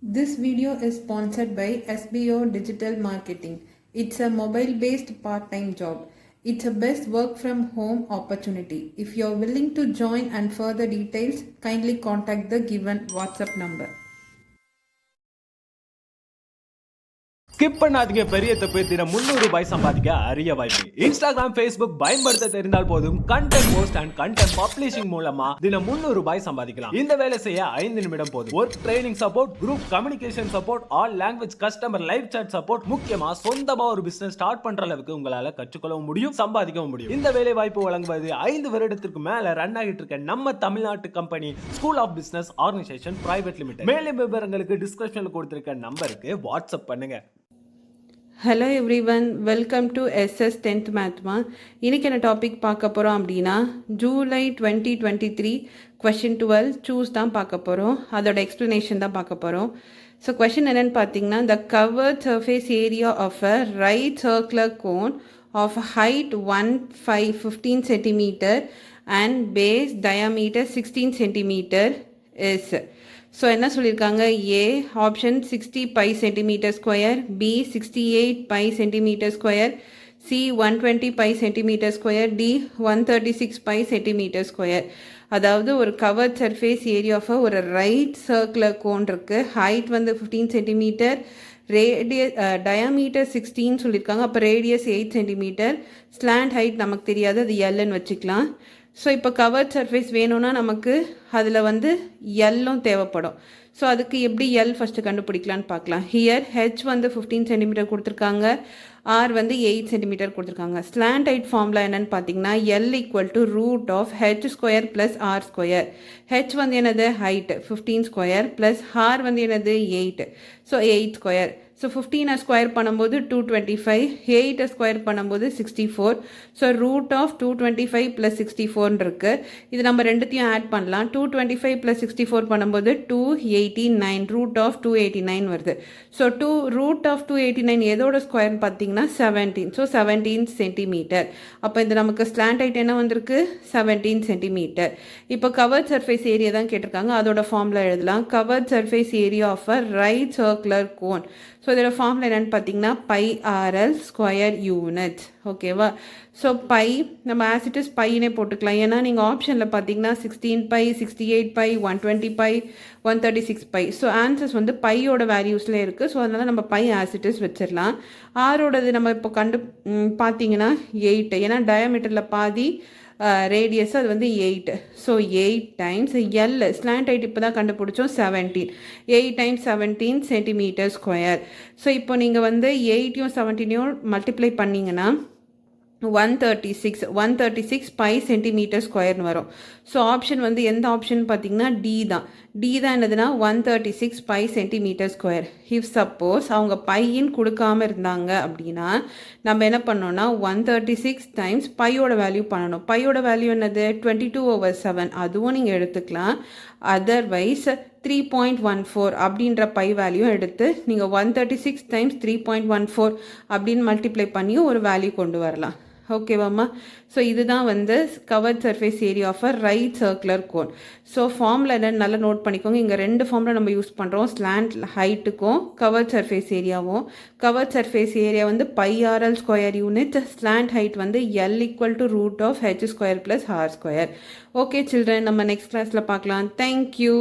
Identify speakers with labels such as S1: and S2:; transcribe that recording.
S1: This video is sponsored by SBO Digital Marketing. It's a mobile-based part-time job. It's a best work from home opportunity. If you're willing to join and further details, kindly contact the given WhatsApp number.
S2: Skip பண்ணாதீங்க பெரிய தப்பு. தினம் 300 ரூபாய் சம்பாதிக்க அரிய வாய்ப்பு. Instagram, Facebook பயன்படுத்த தெரிந்தால் போதும் content post and content publishing மூலமா தினம் 300 ரூபாய் சம்பாதிக்கலாம். இந்த வேலை செய்ய 5 நிமிடம் போதும். Work training support, group communication support, all language customer live chat support, முக்கியமா சொந்தமா ஒரு பிசினஸ் ஸ்டார்ட் பண்ற அளவுக்கு உங்களால கற்றுக்கொள்ளவும் முடியும், சம்பாதிக்கவும் முடியும். இந்த வேலை வாய்ப்பு வழங்குவது 5 வருடத்திற்கு மேல ரன் ஆகிட்டு இருக்க நம்ம தமிழ்நாட்டு company school of business organization private limited. மேலும் விவரங்களுக்கு டிஸ்கிரிப்ஷன்ல கொடுத்திருக்க நம்பருக்கு வாட்ஸ்அப் பண்ணுங்க.
S1: Hello everyone, welcome to SS 10th மேத்மா. இன்றைக்கி என்ன டாபிக் பார்க்க போகிறோம் அப்படின்னா ஜூலை 2023 கொஷின் 12 சூஸ் தான் பார்க்க போகிறோம். அதோட எக்ஸ்ப்ளனேஷன் தான் பார்க்க போகிறோம். ஸோ கொஷின் என்னென்னு பார்த்தீங்கன்னா, the curved surface area of a right circular cone of height 15 centimetre and base diameter 16 centimetre is. So என்ன சொல்லியிருக்காங்க, A option 60 pi centimetre square, B 68 pi centimetre square, C 120 pi centimetre square, D 136 pi centimetre square. அதாவது ஒரு curved surface area of ஒரு right circular cone இருக்குது. Height வந்து 15 centimetre, diameter 16 சொல்லியிருக்காங்க. அப்போ radius 8 centimetre, slant height நமக்கு தெரியாது, அது எல்லுன்னு வச்சுக்கலாம். ஸோ இப்போ கவர்ட் சர்ஃபேஸ் வேணும்னா நமக்கு அதில் வந்து எல்லும் தேவைப்படும். ஸோ அதுக்கு எப்படி எல் ஃபஸ்ட்டு கண்டுபிடிக்கலான்னு பார்க்கலாம். ஹியர் ஹெச் வந்து 15 சென்டிமீட்டர் கொடுத்துருக்காங்க, ஆர் வந்து 8 சென்டிமீட்டர் கொடுத்துருக்காங்க. ஸ்லாண்ட் ஹைட் ஃபார்முலா என்னென்னு பார்த்தீங்கன்னா, L equal to root of H square plus R square. H வந்து என்னது ஹைட் 15 ஸ்கொயர் ப்ளஸ் ஆர் வந்து என்னது 8, ஸோ 8 ஸ்கொயர். ஸோ 15 ஸ்கொயர் பண்ணும்போது 225, 8 ஸ்கொயர் பண்ணும்போது 64. ஸோ ரூட் ஆஃப் 225 ப்ளஸ் 64 இருக்குது. இது நம்ம ரெண்டுத்தையும் ஆட் பண்ணலாம். 225 ப்ளஸ் 64 பண்ணும்போது 289, ரூட் ஆஃப் 289 வருது. ஸோ ரூட் ஆஃப் 289 எதோட ஸ்கொயர்னு பார்த்தீங்கன்னா 17. So 17 centimetre. அப்போ இது நமக்கு ஸ்லாண்ட் ஹைட் என்ன வந்திருக்கு, 17 சென்டிமீட்டர். இப்போ கவர்ட் சர்ஃபேஸ் ஏரியா தான் கேட்டிருக்காங்க, அதோட ஃபார்முலா எழுதலாம். Covered surface area of a right circular cone. So இதோட ஃபார்முலா என்னென்னு பார்த்தீங்கன்னா பை ஆர்எல் ஸ்கொயர் யூனிட். ஓகேவா? ஸோ பை நம்ம ஆசிட்டிஸ் பையனே போட்டுக்கலாம். ஏன்னா நீங்கள் ஆப்ஷனில் பார்த்தீங்கன்னா 16 pi, 68 pi, 120 pi, 136 pi. So answers வந்து பையோட வேல்யூஸ்லேயே இருக்குது. ஸோ அதனால் நம்ம பை ஆசிட்டிஸ் வச்சிடலாம். ஆரோடது நம்ம இப்போ பார்த்தீங்கன்னா 8, ஏன்னா டயாமீட்டரில் பாதி ரேடியஸ் அது வந்து 8. So 8 times l slant height இப்போ தான் கண்டுபிடிச்சோம் 17. 8 டைம்ஸ் 17 சென்டிமீட்டர் ஸ்கொயர். ஸோ இப்போ நீங்கள் வந்து 8யும் 17யும் மல்டிப்ளை பண்ணிங்கன்னா 136 பை சென்டிமீட்டர் ஸ்கொயர்னு வரும். ஸோ ஆப்ஷன் வந்து எந்த ஆப்ஷன் பார்த்தீங்கன்னா டி தான். டி தான் என்னதுன்னா 136 pi centimetre square. If suppose அவங்க பையின்னு கொடுக்காம இருந்தாங்க அப்படின்னா நம்ம என்ன பண்ணோம்னா 136 டைம்ஸ் பையோட வேல்யூ பண்ணணும். பையோட வேல்யூ என்னது 22/7, அதுவும் நீங்கள் எடுத்துக்கலாம். அதர்வைஸ் 3.14 அப்படின்ற பை வேல்யூ எடுத்து நீங்கள் 136 டைம்ஸ் 3.14 அப்படின்னு மல்டிப்ளை பண்ணி ஒரு வேல்யூ கொண்டு வரலாம். ஓகேவாம்மா? ஸோ இதுதான் வந்து covered surface area of a right circular cone. So formula என்னன்னு நல்லா நோட் பண்ணிக்கோங்க. இங்கே 2 ஃபார்முலா நம்ம யூஸ் பண்ணுறோம், ஸ்லாண்ட் ஹைட்டுக்கும் கவர்ட் சர்ஃபேஸ் ஏரியாவும். கவர்ட் சர்ஃபேஸ் ஏரியா வந்து pi RL square unit, slant height வந்து L equal to root of H square plus R square. Okay children, நம்ம நெக்ஸ்ட் கிளாஸில் பார்க்கலாம். தேங்க்யூ.